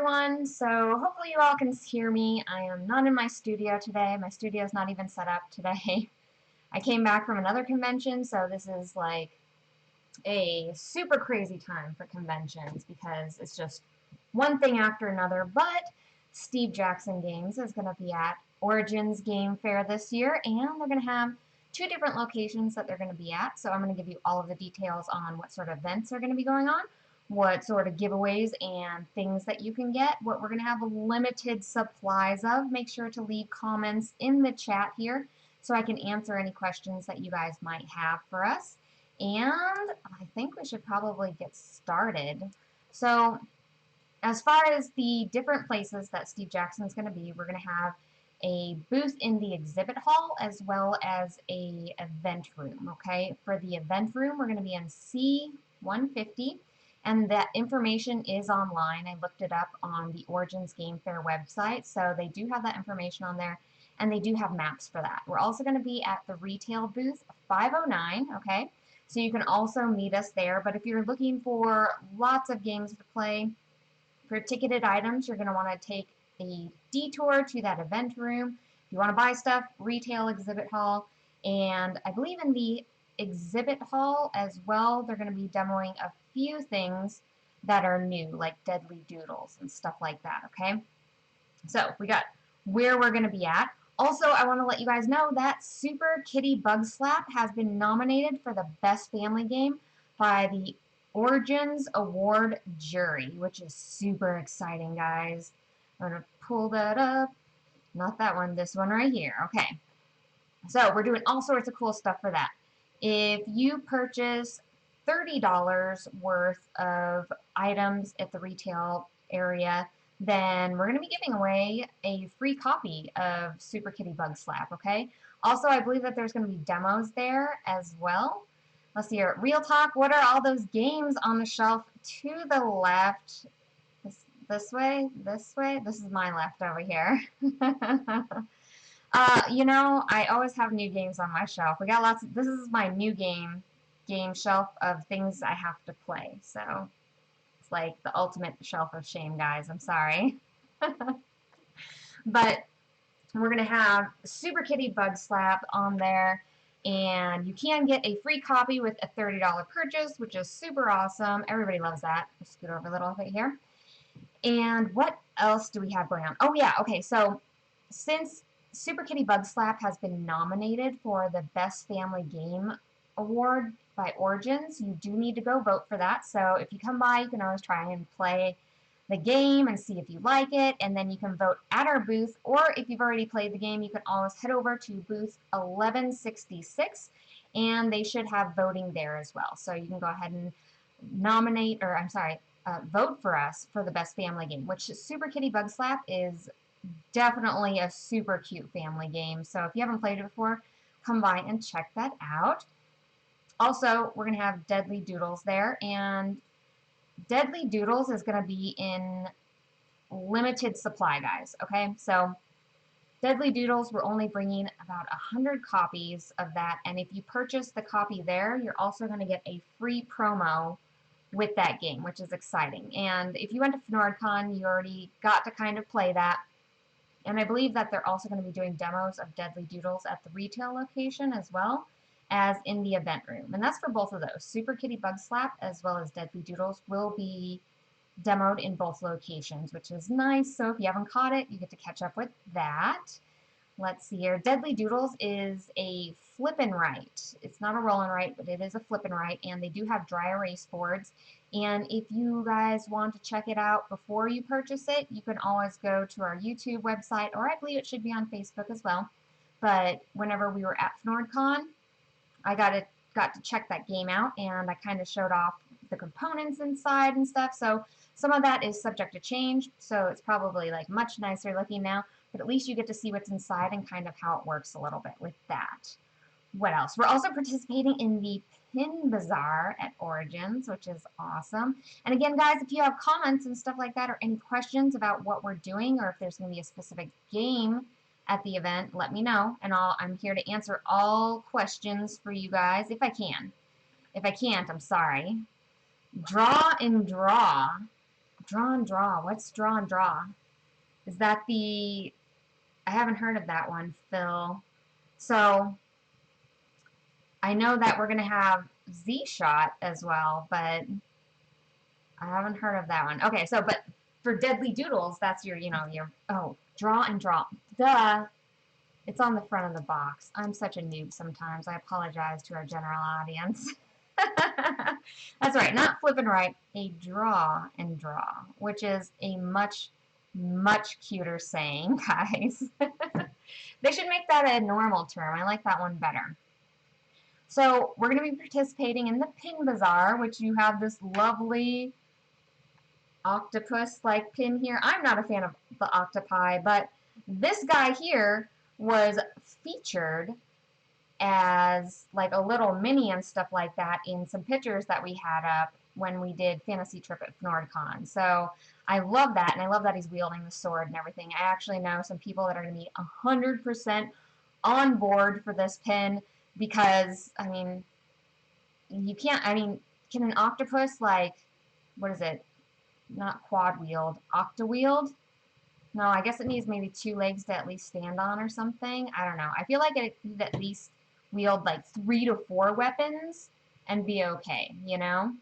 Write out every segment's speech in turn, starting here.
everyone. So hopefully you all can hear me. I am not in my studio today. My studio is not even set up today. I came back from another convention, so this is like a super crazy time for conventions because it's just one thing after another. But Steve Jackson Games is going to be at Origins Game Fair this year, and they're going to have two different locations that they're going to be at. So I'm going to give you all of the details on what sort of events are going to be going on, what sort of giveaways and things that you can get, what we're going to have limited supplies of. Make sure to leave comments in the chat here so I can answer any questions that you guys might have for us. And I think we should probably get started. So as far as the different places that Steve Jackson's going to be, we're going to have a booth in the exhibit hall as well as a event room, okay? For the event room, we're going to be in C150, and that information is online. I looked it up on the Origins Game Fair website, so they do have that information on there, and they do have maps for that. We're also going to be at the retail booth 509, okay? So you can also meet us there, but if you're looking for lots of games to play, for ticketed items, you're going to want to take a detour to that event room. If you want to buy stuff, retail exhibit hall, and I believe in the exhibit hall as well, they're going to be demoing a few things that are new, like Deadly Doodles and stuff like that, okay? So we got where we're going to be at. Also, I want to let you guys know that Super Kitty Bug Slap has been nominated for the Best Family Game by the Origins Award Jury, which is super exciting, guys. I'm going to pull that up. Not that one, this one right here. Okay. So we're doing all sorts of cool stuff for that. If you purchase $30 worth of items at the retail area, then we're going to be giving away a free copy of Super Kitty Bug Slap, okay? Also, I believe that there's going to be demos there as well. Let's see here. Real talk, what are all those games on the shelf to the left? This way? This way? This is my left over here. You know, I always have new games on my shelf. We got lots of, this is my new game shelf of things I have to play. So it's like the ultimate shelf of shame, guys. I'm sorry. But we're going to have Super Kitty Bug Slap on there, and you can get a free copy with a $30 purchase, which is super awesome. Everybody loves that. Let's scoot over a little bit here. And what else do we have going on? Oh, yeah, okay, so since Super Kitty Bug Slap has been nominated for the Best Family Game Award by Origins, you do need to go vote for that. So if you come by, you can always try and play the game and see if you like it, and then you can vote at our booth, or if you've already played the game, you can always head over to booth 1166, and they should have voting there as well. So you can go ahead and nominate, or I'm sorry, vote for us for the best family game, which Super Kitty Bug Slap is definitely a super cute family game. So if you haven't played it before, come by and check that out. Also, we're going to have Deadly Doodles there, and Deadly Doodles is going to be in limited supply, guys, okay? So Deadly Doodles, we're only bringing about 100 copies of that, and if you purchase the copy there, you're also going to get a free promo with that game, which is exciting. And if you went to FnordCon, you already got to kind of play that. And I believe that they're also going to be doing demos of Deadly Doodles at the retail location as well as in the event room. And that's for both of those. Super Kitty Bug Slap as well as Deadly Doodles will be demoed in both locations, which is nice. So if you haven't caught it, you get to catch up with that. Let's see here. Deadly Doodles is a flip and write. It's not a roll and write, but it is a flip and write, and they do have dry erase boards. And if you guys want to check it out before you purchase it, you can always go to our YouTube website, or I believe it should be on Facebook as well. But whenever we were at FnordCon, I got to check that game out, and I kind of showed off the components inside and stuff. So some of that is subject to change, so it's probably like much nicer looking now. But at least you get to see what's inside and kind of how it works a little bit with that. What else? We're also participating in the Pin Bazaar at Origins, which is awesome. And again, guys, if you have comments and stuff like that or any questions about what we're doing or if there's going to be a specific game at the event, let me know. And I'm here to answer all questions for you guys if I can. If I can't, I'm sorry. Draw and Draw Draw and draw. What's draw and draw? Is that the... I haven't heard of that one, Phil. So I know that we're going to have Z-Shot as well, but I haven't heard of that one. Okay, so, but for Deadly Doodles, that's your, oh, draw and draw. Duh. It's on the front of the box. I'm such a noob sometimes. I apologize to our general audience. That's right, not flip and write, a draw and draw, which is a much, much cuter saying, guys. They should make that a normal term. I like that one better. So we're going to be participating in the Pin Bazaar, which you have this lovely octopus-like pin here. I'm not a fan of the octopi, but this guy here was featured as like a little mini and stuff like that in some pictures that we had up when we did Fantasy Trip at NordCon. So I love that, and I love that he's wielding the sword and everything. I actually know some people that are going to be 100% on board for this pin because, I mean, you can't, I mean, can an octopus, like, what is it? Not quad wield, octa wield? No, I guess it needs maybe 2 legs to at least stand on or something. I don't know. I feel like it could at least wield like 3 to 4 weapons and be okay, you know?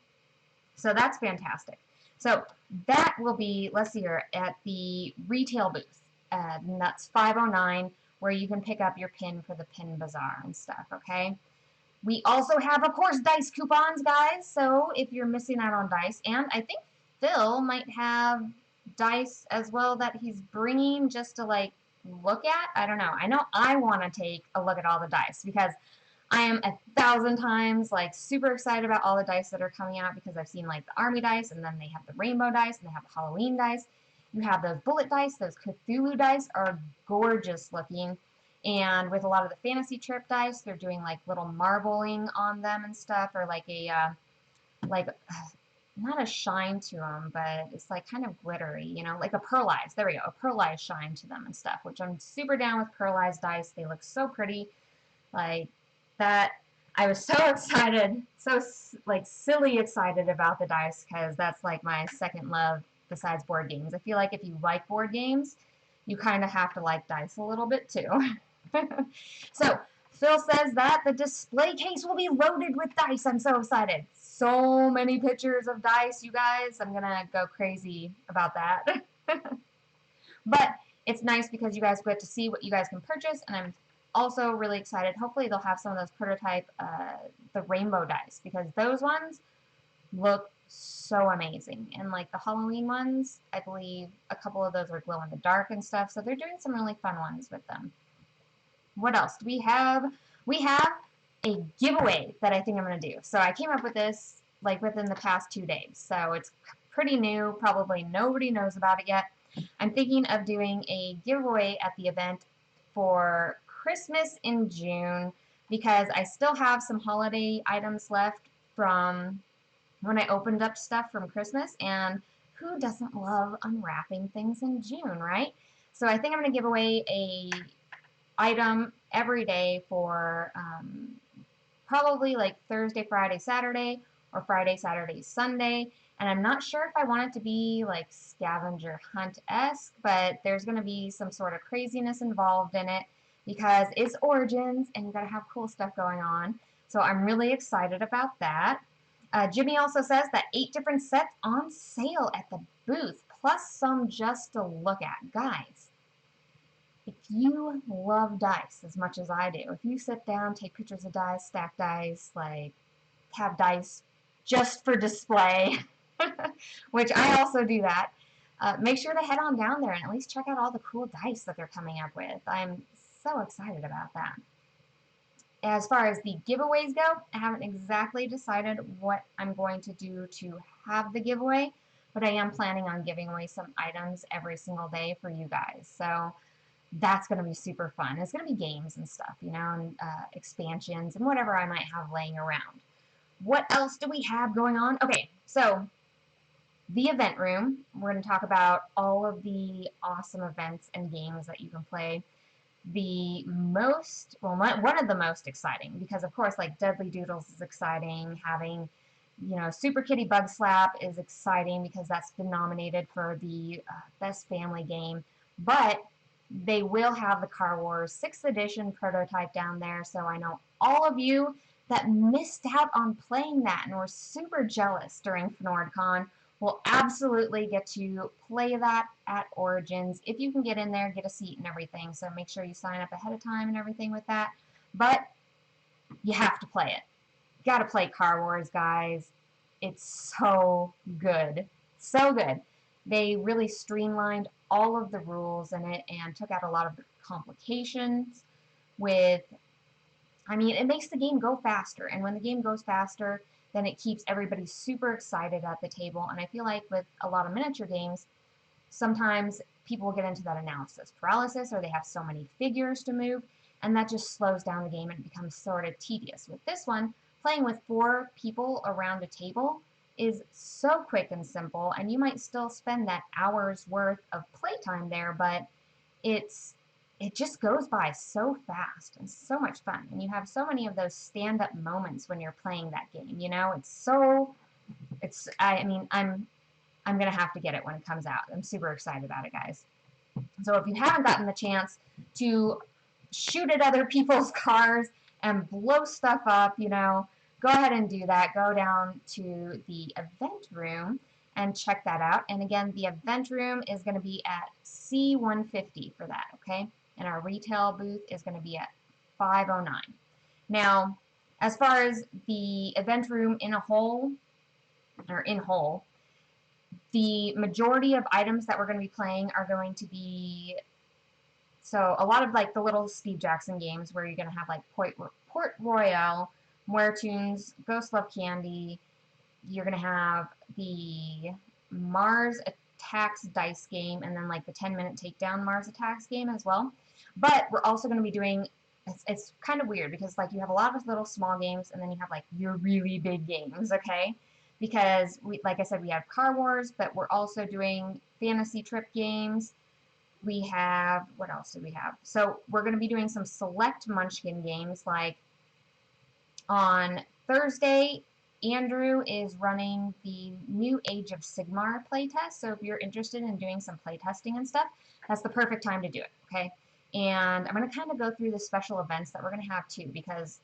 So that's fantastic. So that will be, let's see here, at the retail booth. And that's 509, where you can pick up your pin for the Pin Bazaar and stuff, okay? We also have, of course, dice coupons, guys. So if you're missing out on dice, and I think Phil might have dice as well that he's bringing just to, like, look at. I don't know. I know I want to take a look at all the dice because I am 1,000 times, like, super excited about all the dice that are coming out because I've seen, like, the army dice, and then they have the rainbow dice, and they have the Halloween dice. You have those bullet dice. Those Cthulhu dice are gorgeous looking. And with a lot of the fantasy trip dice, they're doing like little marbling on them and stuff, or like a, like, not a shine to them, but it's like kind of glittery, you know, like a pearlized, there we go, a pearlized shine to them and stuff, which I'm super down with pearlized dice. They look so pretty, like that. I was so excited, so like silly excited about the dice because that's like my second love besides board games. I feel like if you like board games, you kind of have to like dice a little bit too. So, Phil says that the display case will be loaded with dice. I'm so excited. So many pictures of dice, you guys. I'm going to go crazy about that. But it's nice because you guys get to see what you guys can purchase, and I'm also really excited. Hopefully they'll have some of those prototype, the rainbow dice, because those ones look so amazing. And like the Halloween ones, I believe a couple of those are glow in the dark and stuff, so they're doing some really fun ones with them. What else do we have? We have a giveaway that I think I'm going to do. So I came up with this like within the past 2 days. So it's pretty new. Probably nobody knows about it yet. I'm thinking of doing a giveaway at the event for Christmas in June because I still have some holiday items left from when I opened up stuff from Christmas, and who doesn't love unwrapping things in June, right? So I think I'm going to give away a item every day for probably like Thursday, Friday, Saturday, or Friday, Saturday, Sunday. And I'm not sure if I want it to be like scavenger hunt-esque, but there's going to be some sort of craziness involved in it because it's Origins and you got to have cool stuff going on. So I'm really excited about that. Jimmy also says that 8 different sets on sale at the booth, plus some just to look at. Guys, if you love dice as much as I do, if you sit down, take pictures of dice, stack dice, like have dice just for display, which I also do that, make sure to head on down there and at least check out all the cool dice that they're coming up with. I'm so excited about that. As far as the giveaways go, I haven't exactly decided what I'm going to do to have the giveaway, but I am planning on giving away some items every single day for you guys. So that's going to be super fun. It's going to be games and stuff, you know, and expansions and whatever I might have laying around. What else do we have going on? Okay, so the event room. We're going to talk about all of the awesome events and games that you can play. The most, well, one of the most exciting, because of course, like Deadly Doodles is exciting, having You know, Super Kitty Bug Slap is exciting because that's been nominated for the best family game. But they will have the Car Wars 6th edition prototype down there, so I know all of you that missed out on playing that and were super jealous during FnordCon will absolutely get to play that at Origins. If you can get in there, get a seat and everything, so make sure you sign up ahead of time and everything with that. But you have to play it. Gotta play Car Wars, guys. It's so good. So good. They really streamlined all of the rules in it and took out a lot of the complications with, I mean, it makes the game go faster. And when the game goes faster, then it keeps everybody super excited at the table. And I feel like with a lot of miniature games, sometimes people will get into that analysis paralysis, or they have so many figures to move, and that just slows down the game and it becomes sort of tedious. With this one, playing with 4 people around a table is so quick and simple, and you might still spend that hour's worth of playtime there, but it just goes by so fast and so much fun. And you have so many of those stand-up moments when you're playing that game, you know? I mean, I'm going to have to get it when it comes out. I'm super excited about it, guys. So if you haven't gotten the chance to shoot at other people's cars and blow stuff up, you know, go ahead and do that. Go down to the event room and check that out. And again, the event room is going to be at C150 for that, okay? And our retail booth is going to be at 509. Now, as far as the event room in whole, the majority of items that we're going to be playing are going to be, so a lot of like the little Steve Jackson games where you're going to have like Port Royale, Moire Tunes, Ghost Love Candy. You're going to have the Mars Attacks dice game, and then like the 10-minute takedown Mars Attacks game as well. But we're also going to be doing, it's kind of weird because like you have a lot of little small games, and then you have like your really big games, okay? Because we, like I said, we have Car Wars, but we're also doing fantasy trip games. We have, what else do we have? So we're going to be doing some select Munchkin games, like on Thursday, Andrew is running the new Age of Sigmar playtest. So if you're interested in doing some playtesting and stuff, that's the perfect time to do it, okay? And I'm going to kind of go through the special events that we're going to have too, because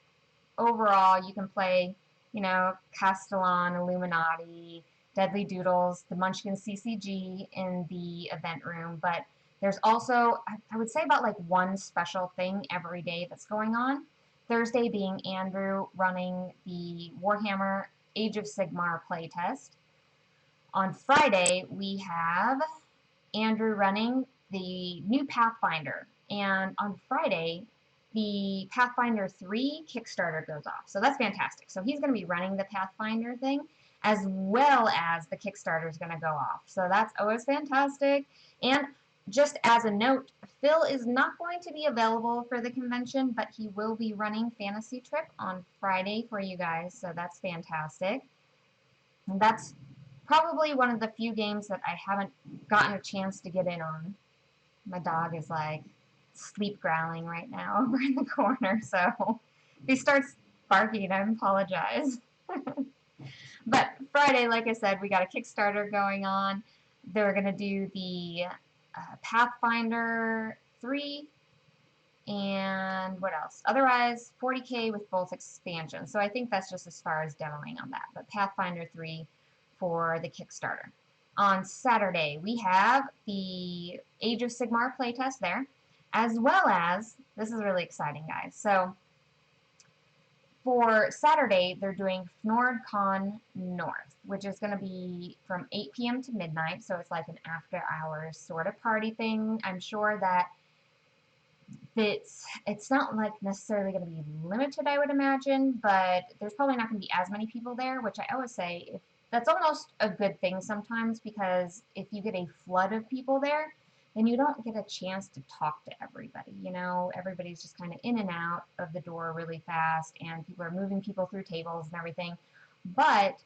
overall you can play, you know, Castellan, Illuminati, Deadly Doodles, the Munchkin CCG in the event room, but there's also, I would say, about like one special thing every day that's going on. Thursday being Andrew running the Warhammer Age of Sigmar playtest. On Friday, we have Andrew running the new Pathfinder. And on Friday, the Pathfinder 3 Kickstarter goes off. So that's fantastic. So he's going to be running the Pathfinder thing, as well as the Kickstarter is going to go off. So that's always fantastic. And just as a note, Phil is not going to be available for the convention, but he will be running Fantasy Trip on Friday for you guys, so that's fantastic. And that's probably one of the few games that I haven't gotten a chance to get in on. My dog is like sleep growling right now over in the corner, so if he starts barking, I apologize. But Friday, like I said, we got a Kickstarter going on. They're going to do the Pathfinder 3, and what else? Otherwise, 40K with both expansions. So I think that's just as far as demoing on that. But Pathfinder 3 for the Kickstarter. On Saturday, we have the Age of Sigmar playtest there, as well as, this is really exciting, guys. So for Saturday, they're doing FnordCon North, which is going to be from 8 p.m. to midnight, so it's like an after-hours sort of party thing. I'm sure that it's not like necessarily going to be limited, I would imagine, but there's probably not going to be as many people there, which I always say, that's almost a good thing sometimes, because if you get a flood of people there, then you don't get a chance to talk to everybody. You know, everybody's just kind of in and out of the door really fast, and people are moving people through tables and everything. But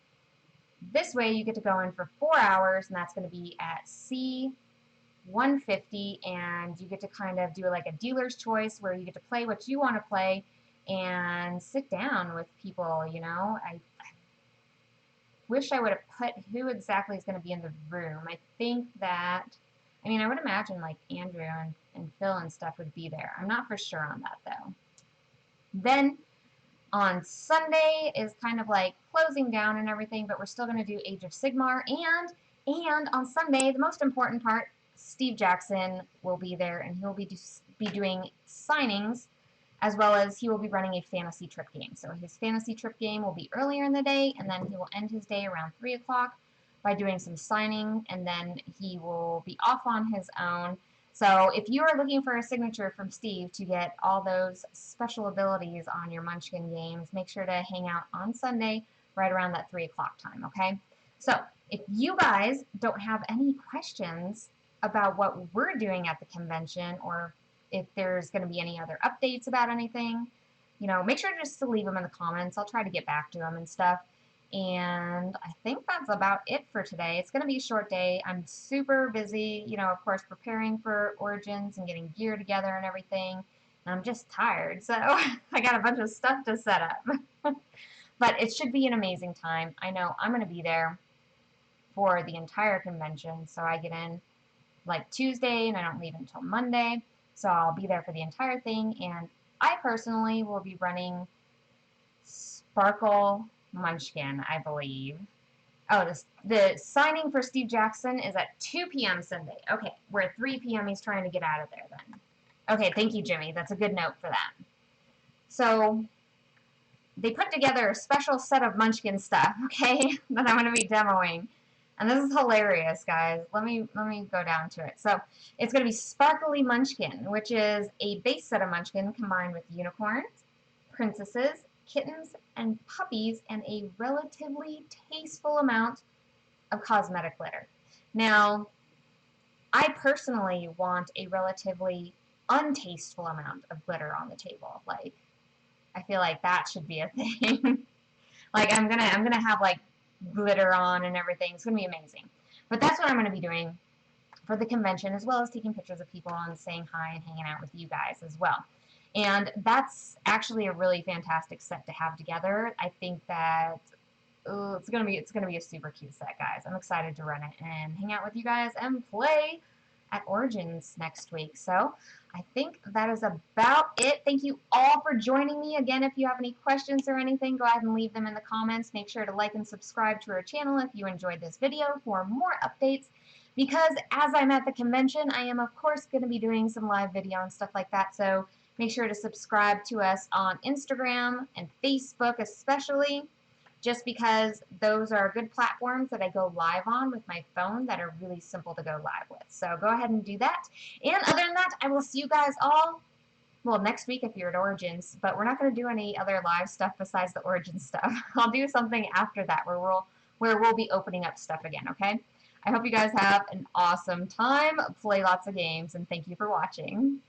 this way you get to go in for 4 hours, and that's going to be at C150, and you get to kind of do like a dealer's choice where you get to play what you want to play and sit down with people, you know. wish I would have put who exactly is going to be in the room. I think that, I mean, I would imagine like Andrew and Phil and stuff would be there. I'm not for sure on that though. Then on Sunday is kind of like closing down and everything, but we're still going to do Age of Sigmar. And on Sunday, the most important part, Steve Jackson will be there, and he'll be doing signings, as well as he will be running a fantasy trip game. So his fantasy trip game will be earlier in the day, and then he will end his day around 3 o'clock by doing some signing, and then he will be off on his own. So if you are looking for a signature from Steve to get all those special abilities on your Munchkin games, make sure to hang out on Sunday right around that 3 o'clock time, okay? So if you guys don't have any questions about what we're doing at the convention, or if there's going to be any other updates about anything, you know, make sure just to leave them in the comments. I'll try to get back to them and stuff. And I think that's about it for today. It's going to be a short day. I'm super busy, you know, of course, preparing for Origins and getting gear together and everything. And I'm just tired, so I got a bunch of stuff to set up. But it should be an amazing time. I know I'm going to be there for the entire convention, so I get in like Tuesday and I don't leave until Monday. So I'll be there for the entire thing, and I personally will be running Sparkle Munchkin, I believe. Oh, the signing for Steve Jackson is at 2 p.m. Sunday. Okay, we're at 3 p.m. He's trying to get out of there then. Okay, thank you, Jimmy. That's a good note for that. So they put together a special set of Munchkin stuff, okay, that I'm going to be demoing. And this is hilarious, guys. Let me go down to it. So it's going to be Sparkly Munchkin, which is a base set of Munchkin combined with unicorns, princesses, kittens, and puppies, and a relatively tasteful amount of cosmetic glitter. Now, I personally want a relatively untasteful amount of glitter on the table. Like, I feel like that should be a thing. Like, I'm gonna have like glitter on and everything. It's gonna be amazing. But that's what I'm gonna be doing for the convention, as well as taking pictures of people and saying hi and hanging out with you guys as well. And that's actually a really fantastic set to have together. I think that it's gonna be a super cute set, guys. I'm excited to run it and hang out with you guys and play at Origins next week. So I think that is about it. Thank you all for joining me. Again, if you have any questions or anything, go ahead and leave them in the comments. Make sure to like and subscribe to our channel if you enjoyed this video for more updates. Because as I'm at the convention, I am of course going to be doing some live video and stuff like that. So make sure to subscribe to us on Instagram and Facebook especially, just because those are good platforms that I go live on with my phone that are really simple to go live with. So go ahead and do that. And other than that, I will see you guys all, well, next week if you're at Origins, but we're not going to do any other live stuff besides the Origins stuff. I'll do something after that where we'll be opening up stuff again, okay? I hope you guys have an awesome time, play lots of games, and thank you for watching.